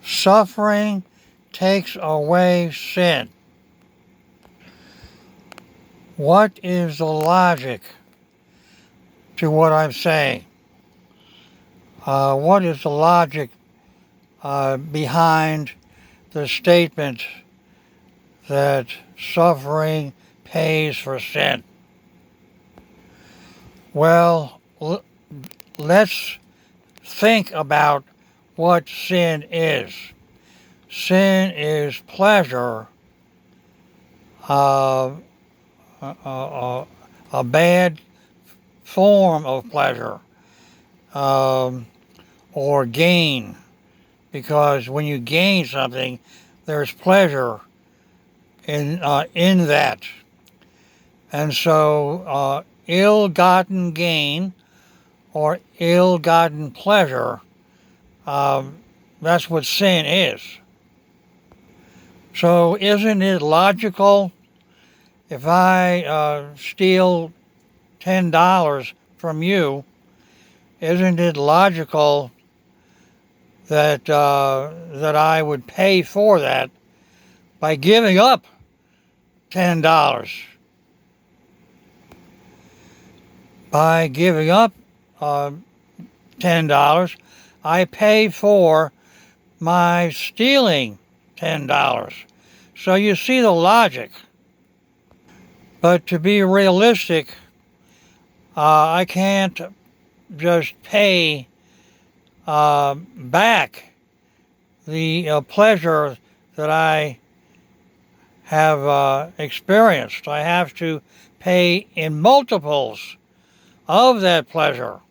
Suffering takes away sin. What is the logic to what I'm saying? What is the logic behind the statement that suffering pays for sin? Well, let's think about what sin is. Sin is pleasure, uh, a bad form of pleasure, um, or gain, because when you gain something, there's pleasure in that, and so ill-gotten gain or ill-gotten pleasure, that's what sin is. So isn't it logical if I steal $10 from you? Isn't it logical that I would pay for that by giving up $10? By giving up $10, I pay for my stealing $10. So you see the logic. But to be realistic, I can't just pay back the pleasure that I have experienced. I have to pay in multiples of that pleasure.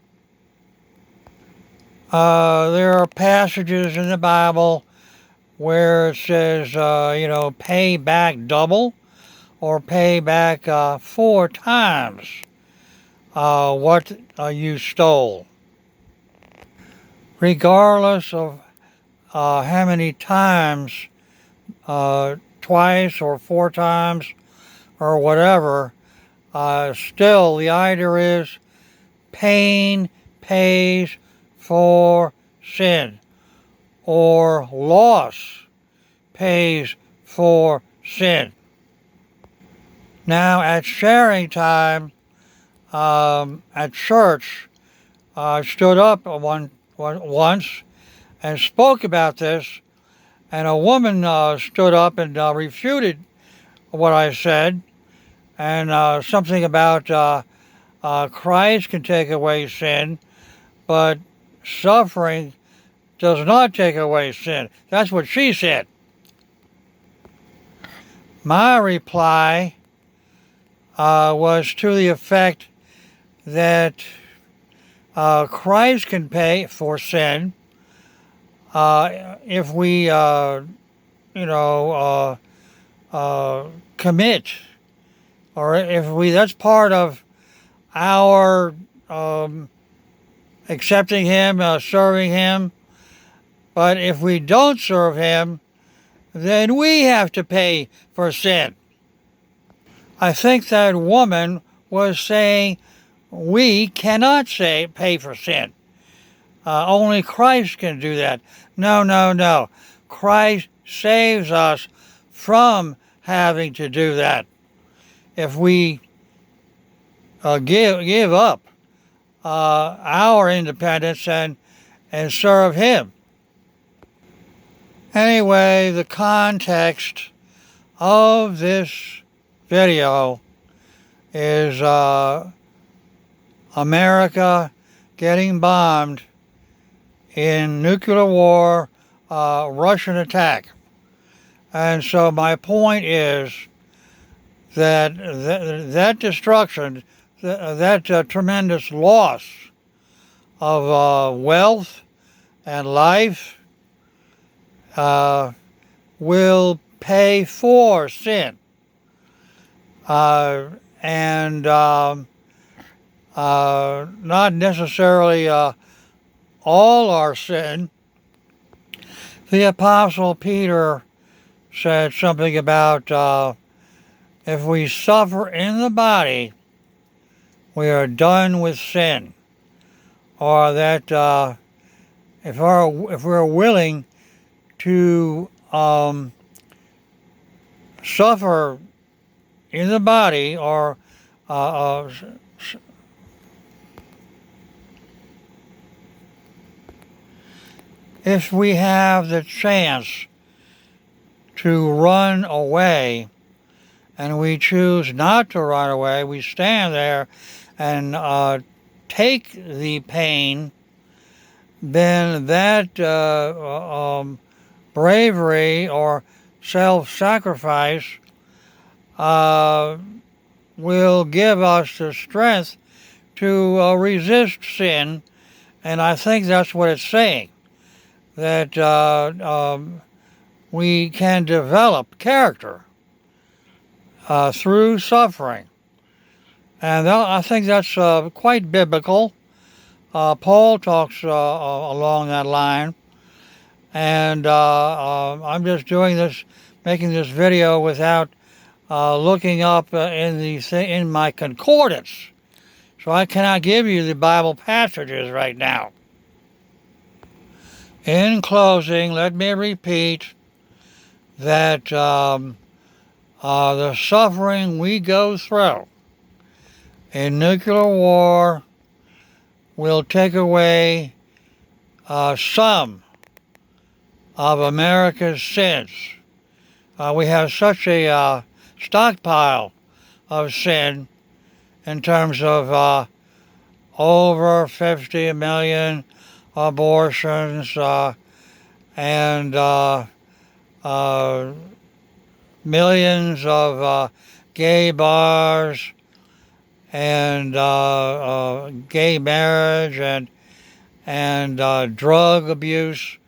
There are passages in the Bible where it says, pay back double or pay back 4 times what you stole. Regardless of how many times, twice or 4 times or whatever, still the idea is pain pays for sin, or loss pays for sin. Now at sharing time at church, I stood up once and spoke about this, and a woman stood up and refuted what I said, and something about Christ can take away sin, but suffering does not take away sin. That's what she said. My reply was to the effect that Christ can pay for sin if we, commit, or if that's part of our accepting Him, serving Him. But if we don't serve Him, then we have to pay for sin. I think that woman was saying we cannot pay for sin. Only Christ can do that. No. Christ saves us from having to do that. If we give up our independence and serve Him. Anyway, the context of this video is America getting bombed in nuclear war, Russian attack. And so my point is that destruction, that tremendous loss of wealth and life will pay for sin. And not necessarily all our sin. The Apostle Peter said something about if we suffer in the body, we are done with sin. Or that if we're willing to suffer in the body, or if we have the chance to run away and we choose not to run away, we stand there and take the pain, then that bravery or self-sacrifice will give us the strength to resist sin. And I think that's what it's saying, that we can develop character through suffering. And I think that's quite biblical. Paul talks along that line. And I'm just doing this, making this video without looking up in my concordance. So I cannot give you the Bible passages right now. In closing, let me repeat that the suffering we go through in nuclear war will take away some of America's sins. We have such a stockpile of sin in terms of over 50 million abortions and millions of gay bars and gay marriage and drug abuse,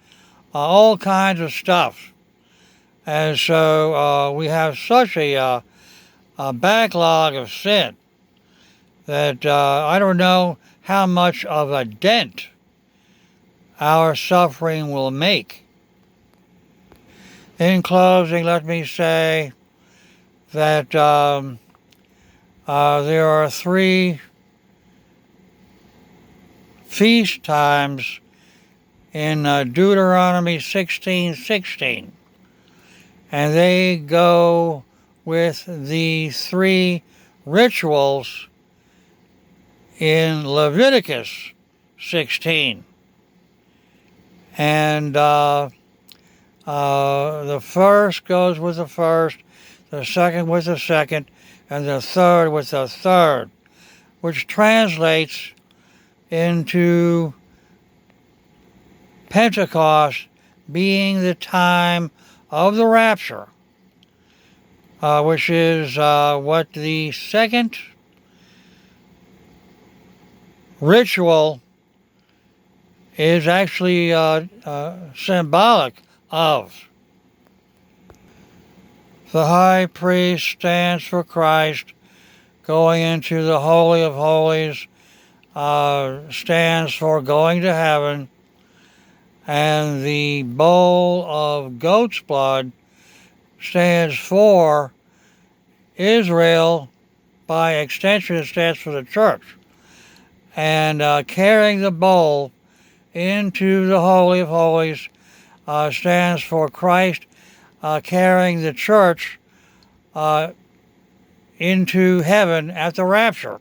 all kinds of stuff. And so we have such a backlog of sin that I don't know how much of a dent our suffering will make. In closing, let me say that there are 3 feast times in Deuteronomy 16:16, and they go with the 3 rituals in Leviticus 16. And the first goes with the first, the second with the second, and the third with the third, which translates into Pentecost being the time of the rapture, which is what the second ritual is actually symbolic of. The high priest stands for Christ going into the Holy of Holies, stands for going to heaven, and the bowl of goat's blood stands for Israel. By extension, it stands for the church. And carrying the bowl into the Holy of Holies stands for Christ carrying the church into heaven at the rapture.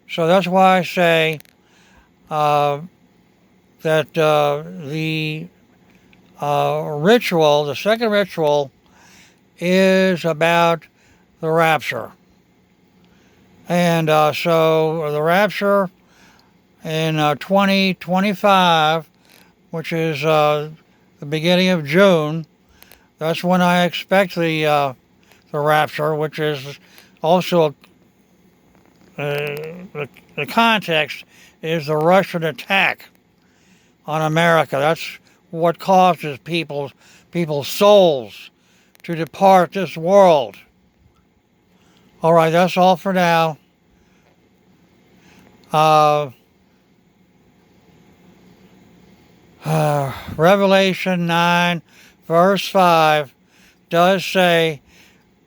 So that's why I say that the ritual, the second ritual, is about the rapture. And so the rapture in 2025, which is the beginning of June, that's when I expect the rapture, which is also the context is the Russian attack on America. That's what causes people's souls to depart this world. All right, that's all for now. Revelation 9, verse 5 does say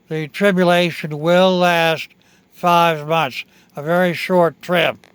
the tribulation will last 5 months, a very short trip.